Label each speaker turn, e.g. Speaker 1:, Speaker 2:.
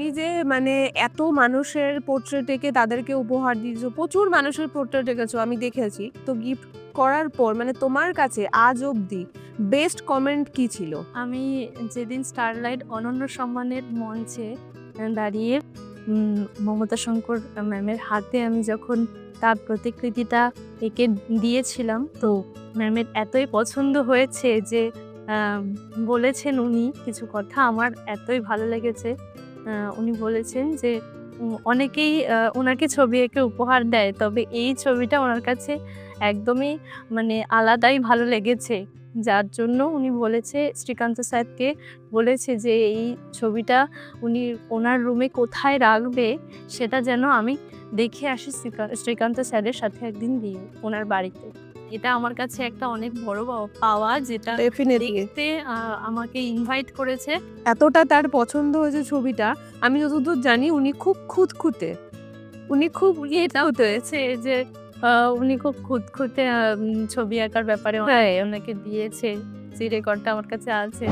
Speaker 1: তুমি যে মানে এত মানুষের পোর্ট্রেট এঁকে তাদেরকে উপহার দিয়েছো, প্রচুর মানুষের পোর্ট্রেট এঁকেছো আমি দেখেছি। তো গিফট করার পর মানে তোমার কাছে আজ অবধি বেস্ট কমেন্ট কি ছিল?
Speaker 2: আমি যেদিন স্টারলাইট অনন্য সম্মানের মঞ্চে দাঁড়িয়ে মমতা শঙ্কর ম্যামের হাতে আমি যখন তার প্রতিকৃতিটা এঁকে দিয়েছিলাম, তো ম্যামের এতই পছন্দ হয়েছে যে বলেছেন উনি কিছু কথা আমার এতই ভালো লেগেছে। উনি বলেছেন যে অনেকেই ওনাকে ছবি এঁকে উপহার দেয়, তবে এই ছবিটা ওনার কাছে একদমই মানে আলাদাই ভালো লেগেছে। যার জন্য উনি বলেছে, শ্রীকান্ত স্যারকে বলেছে যে এই ছবিটা উনি ওনার রুমে কোথায় রাখবে সেটা যেন আমি দেখে আসি শ্রীকান্ত স্যারের সাথে একদিন দিয়ে ওনার বাড়িতে। এটা আমার কাছে একটা অনেক বড় পাওয়া, যেটা
Speaker 1: ডেফিনেটলি।
Speaker 2: দেখতে আমাকে ইনভাইট করেছে।
Speaker 1: এতটা তার পছন্দ হয়েছে ছবিটা, আমি যতদূর জানি উনি খুব খুঁতখুঁতে।
Speaker 2: উনি খুব এটাও তো হয়েছে যে আ উনি খুব খুঁতখুঁতে ছবি আঁকার ব্যাপারে ওনাকে দিয়েছে। সেই রেকর্ডটা আমার কাছে আছে।